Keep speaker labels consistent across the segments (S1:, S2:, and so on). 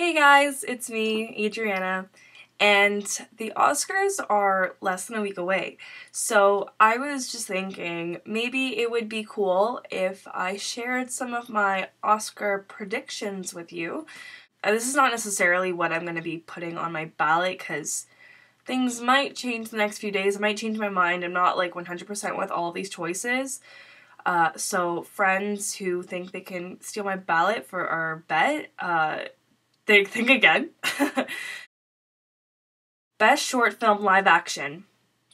S1: Hey guys, it's me, Adriana, and the Oscars are less than a week away. So I was just thinking maybe it would be cool if I shared some of my Oscar predictions with you. This is not necessarily what I'm going to be putting on my ballot because things might change the next few days. I might change my mind. I'm not like 100% with all of these choices. So friends who think they can steal my ballot for our bet, they think again. Best Short Film Live Action.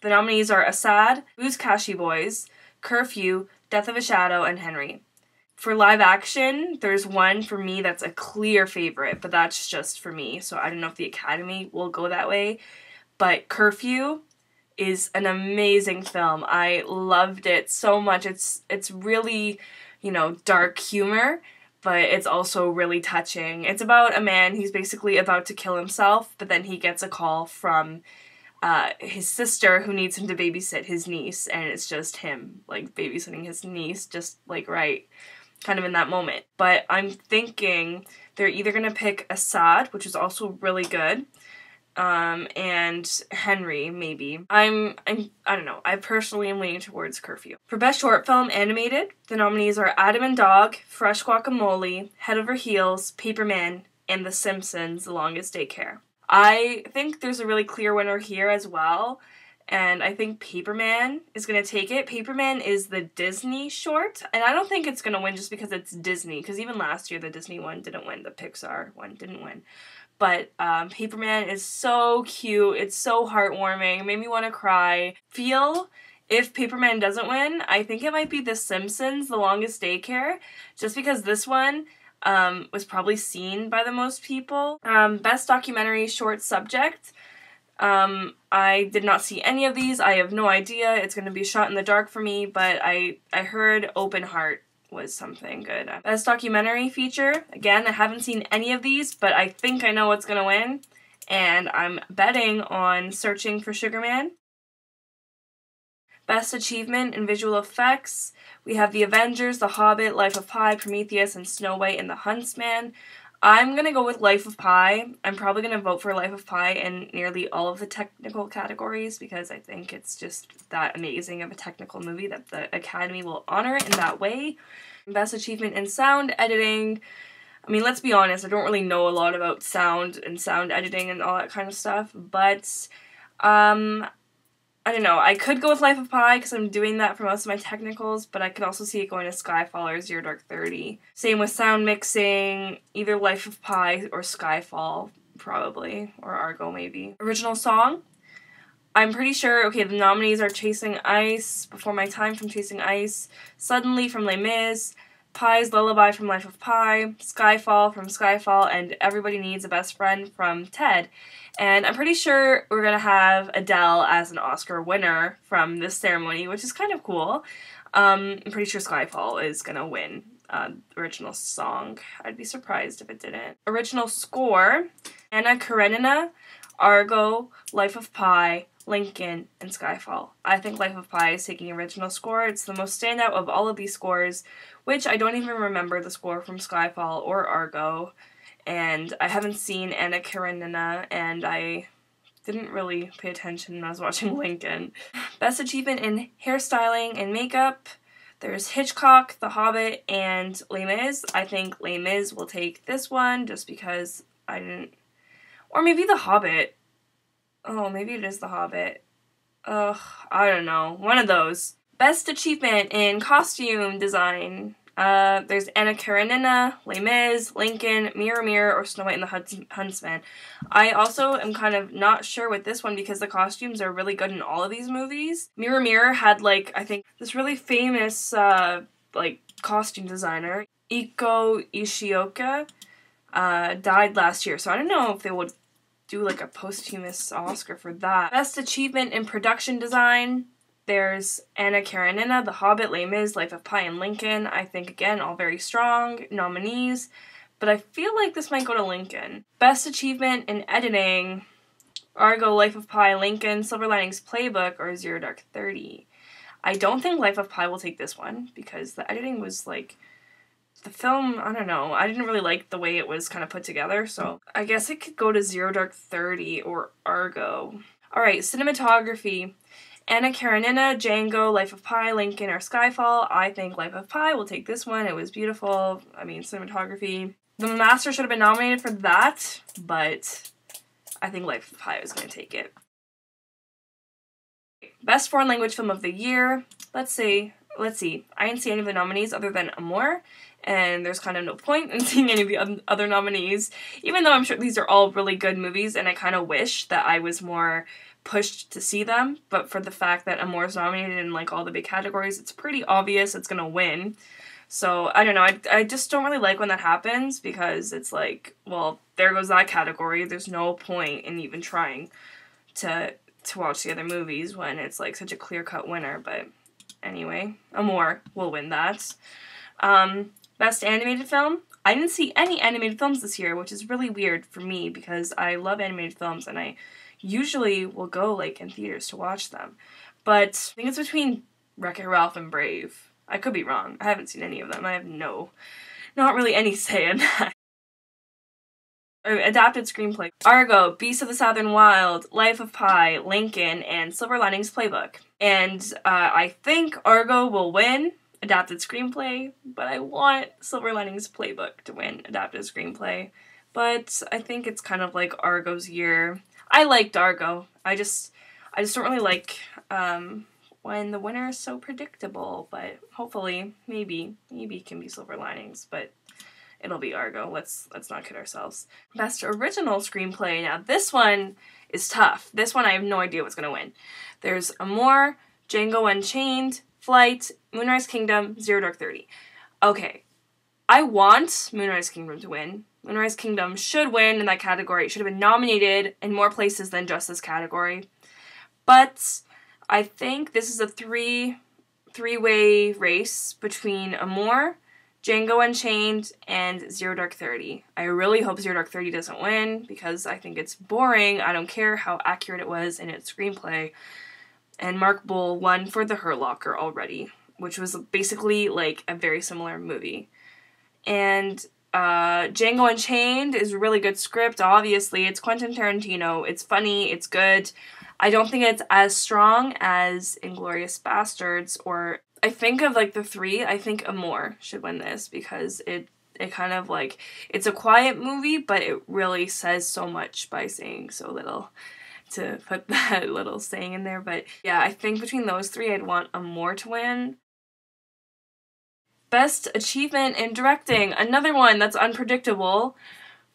S1: The nominees are Assad, Buzkashi Boys, Curfew, Death of a Shadow, and Henry. For live action, there's one for me that's a clear favorite, but that's just for me, so I don't know if the Academy will go that way. But Curfew is an amazing film. I loved it so much. It's really, dark humor, but it's also really touching. It's about a man who's basically about to kill himself, but then he gets a call from his sister who needs him to babysit his niece, and it's just him, like, babysitting his niece, just, like, right, kind of in that moment. But I'm thinking they're either gonna pick Assad, which is also really good, and Henry, maybe. I don't know. I personally am leaning towards Curfew. For Best Short Film Animated, the nominees are Adam and Dog, Fresh Guacamole, Head Over Heels, Paperman, and The Simpsons, The Longest Daycare. I think there's a really clear winner here as well, and I think Paperman is going to take it. Paperman is the Disney short, and I don't think it's going to win just because it's Disney, because even last year the Disney one didn't win, the Pixar one didn't win. But Paperman is so cute, it's so heartwarming, it made me want to cry. If Paperman doesn't win, I think it might be The Simpsons, The Longest Daycare, just because this one was probably seen by the most people. Best Documentary Short Subject. I did not see any of these, I have no idea, it's going to be shot in the dark for me, but I heard Open Heart was something good. Best Documentary Feature. Again, I haven't seen any of these, but I think I know what's gonna win, and I'm betting on Searching for Sugar Man. Best Achievement in Visual Effects. We have The Avengers, The Hobbit, Life of Pi, Prometheus, and Snow White and the Huntsman. I'm gonna go with Life of Pi. I'm probably gonna vote for Life of Pi in nearly all of the technical categories because I think it's just that amazing of a technical movie that the Academy will honor it in that way. Best Achievement in Sound Editing. I mean, let's be honest, I don't really know a lot about sound and sound editing and all that kind of stuff, but I don't know, I could go with Life of Pi because I'm doing that for most of my technicals, but I could also see it going to Skyfall or Zero Dark 30. Same with sound mixing, either Life of Pi or Skyfall, probably, or Argo maybe. Original song, I'm pretty sure, okay, the nominees are Chasing Ice, Before My Time from Chasing Ice, Suddenly from Les Mis, Pi's Lullaby from Life of Pi, Skyfall from Skyfall, and Everybody Needs a Best Friend from Ted. And I'm pretty sure we're going to have Adele as an Oscar winner from this ceremony, which is kind of cool. I'm pretty sure Skyfall is going to win original song. I'd be surprised if it didn't. Original score, Anna Karenina, Argo, Life of Pi, Lincoln, and Skyfall. I think Life of Pi is taking original score. It's the most standout of all of these scores, which I don't even remember the score from Skyfall or Argo. And I haven't seen Anna Karenina, and I didn't really pay attention when I was watching Lincoln. Best Achievement in Hairstyling and Makeup. There's Hitchcock, The Hobbit, and Les Mis. I think Les Mis will take this one just because I didn't... Or maybe The Hobbit. Oh, maybe it is The Hobbit. Ugh, I don't know. One of those. Best Achievement in Costume Design. There's Anna Karenina, Les Mis, Lincoln, Mirror Mirror, or Snow White and the Huntsman. I also am kind of not sure with this one because the costumes are really good in all of these movies. Mirror Mirror had, like, I think this really famous, costume designer, Iko Ishioka, died last year, so I don't know if they would do, like, a posthumous Oscar for that. Best Achievement in Production Design. There's Anna Karenina, The Hobbit, Les Mis, Life of Pi, and Lincoln. I think, again, all very strong nominees, but I feel like this might go to Lincoln. Best Achievement in Editing, Argo, Life of Pi, Lincoln, Silver Linings Playbook, or Zero Dark 30. I don't think Life of Pi will take this one, because the editing was, like, the film, I don't know, I didn't really like the way it was kind of put together, so I guess it could go to Zero Dark 30 or Argo. Alright, cinematography. Anna Karenina, Django, Life of Pi, Lincoln, or Skyfall. I think Life of Pi will take this one. It was beautiful. I mean, cinematography. The Master should have been nominated for that, but I think Life of Pi was going to take it. Best foreign language film of the year. Let's see. I didn't see any of the nominees other than Amour, and there's kind of no point in seeing any of the other nominees, even though I'm sure these are all really good movies, and I kind of wish that I was more pushed to see them, but for the fact that Amour is nominated in like all the big categories, it's pretty obvious it's gonna win. So, I don't know, I just don't really like when that happens, because it's like, well, there goes that category, there's no point in even trying to watch the other movies when it's like such a clear-cut winner, but anyway, Amour will win that. Best animated film? I didn't see any animated films this year, which is really weird for me because I love animated films and I usually will go like in theaters to watch them. But I think it's between Wreck-It Ralph and Brave. I could be wrong. I haven't seen any of them. I have not really any say in that. Adapted screenplay. Argo, Beasts of the Southern Wild, Life of Pi, Lincoln, and Silver Linings Playbook. And I think Argo will win adapted screenplay, but I want Silver Linings Playbook to win adapted screenplay. But I think it's kind of like Argo's year. I liked Argo. I just don't really like when the winner is so predictable, but hopefully, maybe it can be Silver Linings, but it'll be Argo. Let's not kid ourselves. Best original screenplay. Now this one is tough. This one I have no idea what's gonna win. There's Amour, Django Unchained, Flight, Moonrise Kingdom, Zero Dark 30. Okay, I want Moonrise Kingdom to win. Moonrise Kingdom should win in that category. It should have been nominated in more places than just this category. But I think this is a three-way race between Amour, Django Unchained, and Zero Dark 30. I really hope Zero Dark 30 doesn't win because I think it's boring. I don't care how accurate it was in its screenplay. And Mark Bull won for The Hurt Locker already, which was basically like a very similar movie. And Django Unchained is a really good script, obviously. It's Quentin Tarantino. It's funny. It's good. I don't think it's as strong as Inglourious Bastards, or I think of like the three, I think Amour should win this because it kind of like, it's a quiet movie, but it really says so much by saying so little, to put that little saying in there. But yeah, I think between those three, I'd want Amour to win. Best Achievement in Directing, another one that's unpredictable.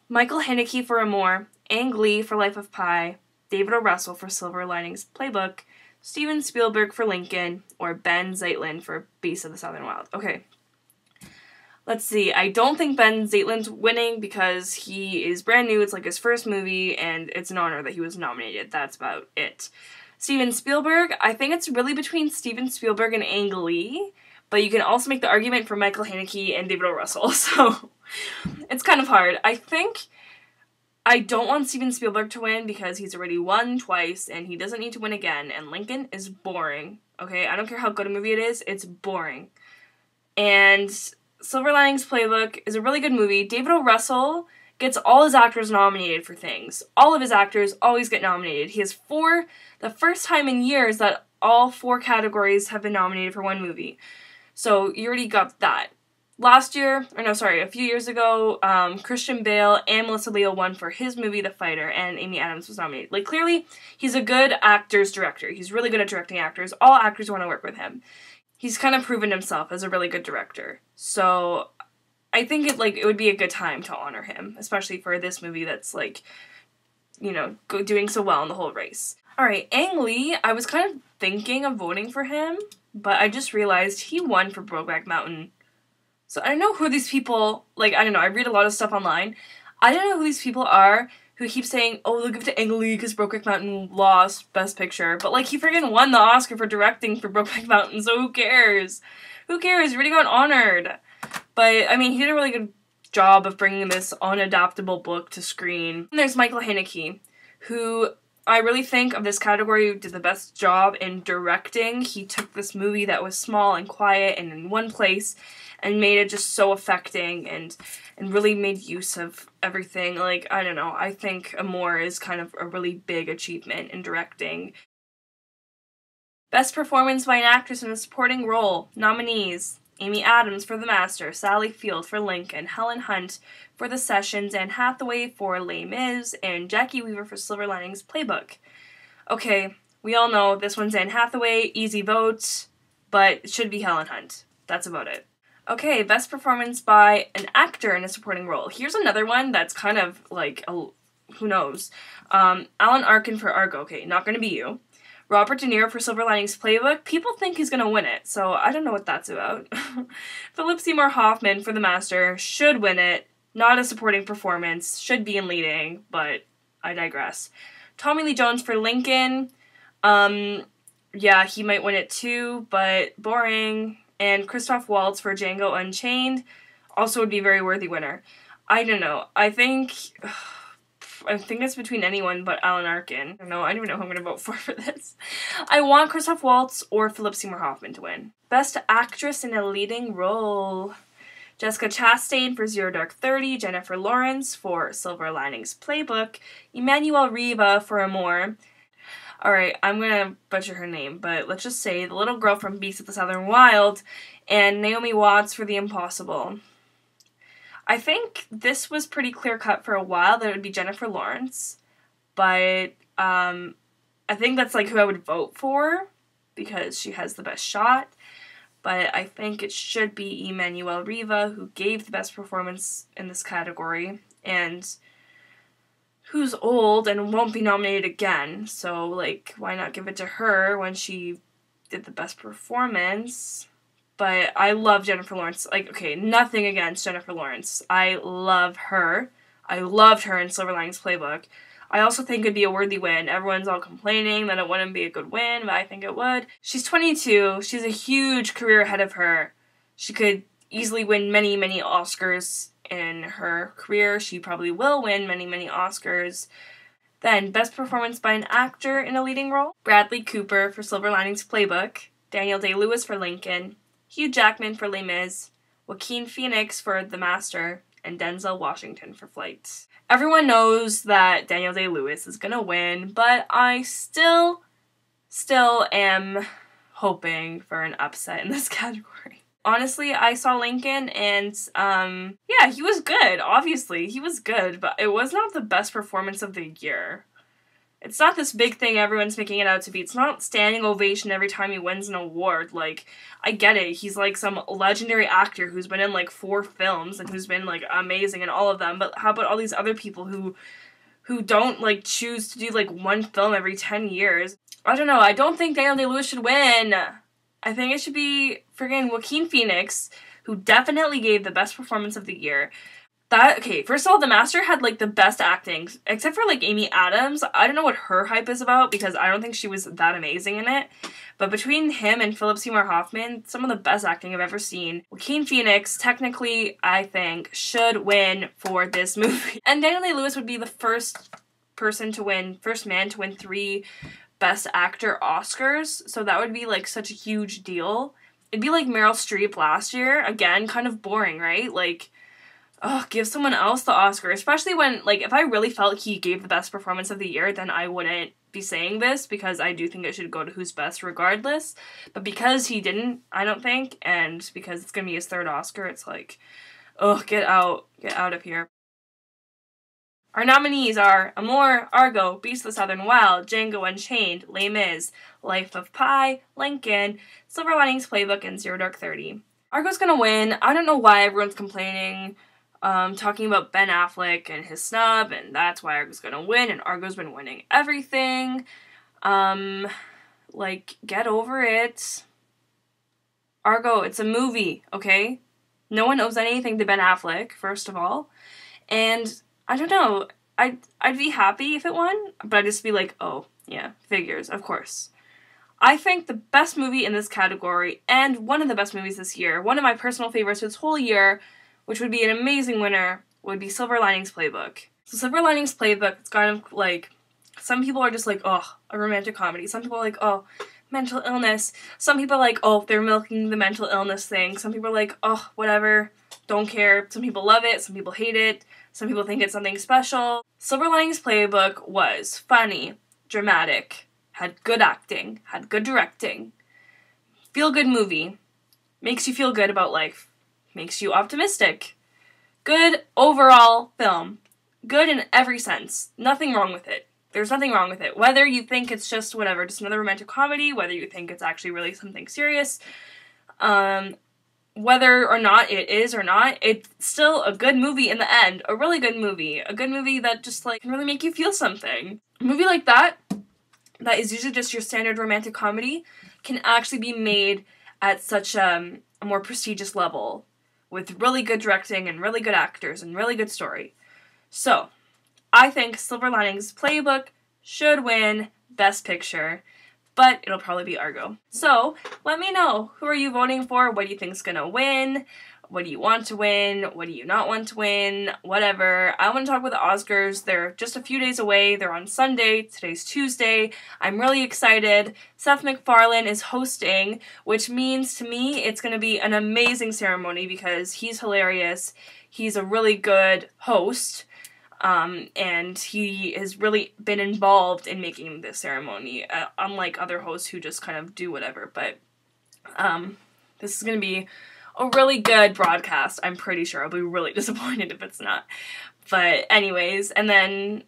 S1: Michael Haneke for Amour, Ang Lee for Life of Pi, David O. Russell for Silver Linings Playbook, Steven Spielberg for Lincoln, or Ben Zeitlin for Beasts of the Southern Wild. Okay, let's see. I don't think Ben Zeitlin's winning because he is brand new. It's like his first movie, and it's an honor that he was nominated. That's about it. Steven Spielberg, I think it's really between Steven Spielberg and Ang Lee, but you can also make the argument for Michael Haneke and David O. Russell, so it's kind of hard. I think I don't want Steven Spielberg to win because he's already won twice and he doesn't need to win again, and Lincoln is boring, okay? I don't care how good a movie it is, it's boring. And Silver Linings Playbook is a really good movie. David O. Russell gets all his actors nominated for things. All of his actors always get nominated. He has the first time in years that all 4 categories have been nominated for one movie. So you already got that. A few years ago, Christian Bale and Melissa Leo won for his movie The Fighter, and Amy Adams was nominated. Like, clearly, he's a good actor's director. He's really good at directing actors. All actors want to work with him. He's kind of proven himself as a really good director. So, I think it would be a good time to honor him, especially for this movie that's, like, you know, doing so well in the whole race. Alright, Ang Lee, I was kind of thinking of voting for him, but I just realized he won for Brokeback Mountain. So I don't know who these people, like, I don't know, I read a lot of stuff online. I don't know who these people are who keep saying, oh, they'll give it to Ang Lee because Brokeback Mountain lost Best Picture. But, like, he friggin' won the Oscar for directing for Brokeback Mountain, so who cares? Who cares? He already got honored. But, I mean, he did a really good job of bringing this unadaptable book to screen. And there's Michael Haneke, who I really think of this category did the best job in directing. He took this movie that was small and quiet and in one place and made it just so affecting and really made use of everything. Like, I don't know, I think Amour is kind of a really big achievement in directing. Best performance by an actress in a supporting role. Nominees: Amy Adams for The Master, Sally Field for Lincoln, Helen Hunt for The Sessions, Anne Hathaway for Les Mis, and Jackie Weaver for Silver Linings Playbook. Okay, we all know this one's Anne Hathaway, easy vote, but it should be Helen Hunt. That's about it. Okay, best performance by an actor in a supporting role. Here's another one that's kind of like, who knows. Alan Arkin for Argo. Okay, not gonna be you. Robert De Niro for Silver Linings Playbook. People think he's gonna win it, so I don't know what that's about. Philip Seymour Hoffman for The Master should win it. Not a supporting performance. Should be in leading, but I digress. Tommy Lee Jones for Lincoln. Yeah, he might win it too, but boring. And Christoph Waltz for Django Unchained also would be a very worthy winner. I don't know. I think it's between anyone but Alan Arkin. I don't know. I don't even know who I'm going to vote for this. I want Christoph Waltz or Philip Seymour Hoffman to win. Best actress in a leading role. Jessica Chastain for Zero Dark 30, Jennifer Lawrence for Silver Linings Playbook, Emmanuelle Riva for Amour. Alright, I'm gonna butcher her name, but let's just say the little girl from Beasts of the Southern Wild, and Naomi Watts for The Impossible. I think this was pretty clear-cut for a while that it would be Jennifer Lawrence, but I think that's like who I would vote for, because she has the best shot. But I think it should be Emmanuelle Riva, who gave the best performance in this category, and who's old and won't be nominated again. So, like, why not give it to her when she did the best performance? But I love Jennifer Lawrence. Like, okay, nothing against Jennifer Lawrence. I love her. I loved her in Silver Linings Playbook. I also think it'd be a worthy win. Everyone's all complaining that it wouldn't be a good win, but I think it would. She's 22. She's a huge career ahead of her. She could easily win many, many Oscars in her career. She probably will win many, many Oscars. Then, best performance by an actor in a leading role. Bradley Cooper for Silver Linings Playbook, Daniel Day-Lewis for Lincoln, Hugh Jackman for Les Mis, Joaquin Phoenix for The Master, and Denzel Washington for Flight. Everyone knows that Daniel Day-Lewis is gonna win, but I still am hoping for an upset in this category. Honestly, I saw Lincoln and, yeah, he was good, obviously. He was good, but it was not the best performance of the year. It's not this big thing everyone's making it out to be. It's not standing ovation every time he wins an award. Like, I get it. He's, like, some legendary actor who's been in, like, 4 films and who's been, like, amazing in all of them. But how about all these other people who don't, like, choose to do, like, 1 film every 10 years? I don't know. I don't think Daniel Day-Lewis should win. I think it should be friggin' Joaquin Phoenix, who definitely gave the best performance of the year. Okay, first of all, The Master had, like, the best acting, except for, like, Amy Adams. I don't know what her hype is about, because I don't think she was that amazing in it. But between him and Philip Seymour Hoffman, some of the best acting I've ever seen. Joaquin Phoenix, technically, I think, should win for this movie. And Daniel Day-Lewis would be the first man to win 3 Best Actor Oscars, so that would be, like, such a huge deal. It'd be like Meryl Streep last year. Again, kind of boring, right? Like, oh, give someone else the Oscar, especially when, like, if I really felt he gave the best performance of the year, then I wouldn't be saying this, because I do think it should go to who's best regardless, but because he didn't, I don't think, and because it's gonna be his 3rd Oscar, it's like, ugh, get out of here. Our nominees are Amour, Argo, Beasts of the Southern Wild, Django Unchained, Les Mis, Life of Pi, Lincoln, Silver Linings Playbook, and Zero Dark 30. Argo's gonna win. I don't know why everyone's complaining, talking about Ben Affleck and his snub, and that's why Argo's gonna win, and Argo's been winning everything. Like, get over it. Argo, it's a movie, okay? No one owes anything to Ben Affleck, first of all, and I don't know, I'd be happy if it won, but I'd just be like, oh, yeah, figures, of course. I think the best movie in this category, and one of the best movies this year, one of my personal favorites this whole year, which would be an amazing winner, would be Silver Linings Playbook. So Silver Linings Playbook, it's kind of like, Some people are just like, oh, a romantic comedy. Some people are like, oh, mental illness. Some people are like, oh, they're milking the mental illness thing. Some people are like, oh, whatever, don't care. Some people love it. Some people hate it. Some people think it's something special. Silver Linings Playbook was funny, dramatic, had good acting, had good directing, feel-good movie, makes you feel good about life, makes you optimistic. Good overall film. Good in every sense. Nothing wrong with it. There's nothing wrong with it. Whether you think it's just whatever, just another romantic comedy, whether you think it's actually really something serious, whether or not it is or not, it's still a good movie in the end. A really good movie. A good movie that just, like, can really make you feel something. A movie like that is usually just your standard romantic comedy, can actually be made at such a more prestigious level, with really good directing and really good actors and really good story. So, I think Silver Linings Playbook should win Best Picture, but it'll probably be Argo. So, let me know. Who are you voting for? What do you think's gonna win? What do you want to win? What do you not want to win? Whatever. I want to talk about the Oscars. They're just a few days away. They're on Sunday. Today's Tuesday. I'm really excited. Seth MacFarlane is hosting, which means to me it's going to be an amazing ceremony because he's hilarious. He's a really good host. And he has really been involved in making this ceremony, unlike other hosts who just kind of do whatever. But this is going to be a really good broadcast. I'm pretty sure. I'll be really disappointed if it's not. But anyways, and then,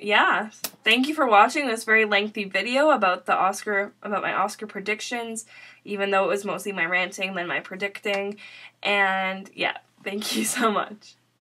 S1: yeah. Thank you for watching this very lengthy video about my Oscar predictions, even though it was mostly my ranting than my predicting. And yeah, thank you so much.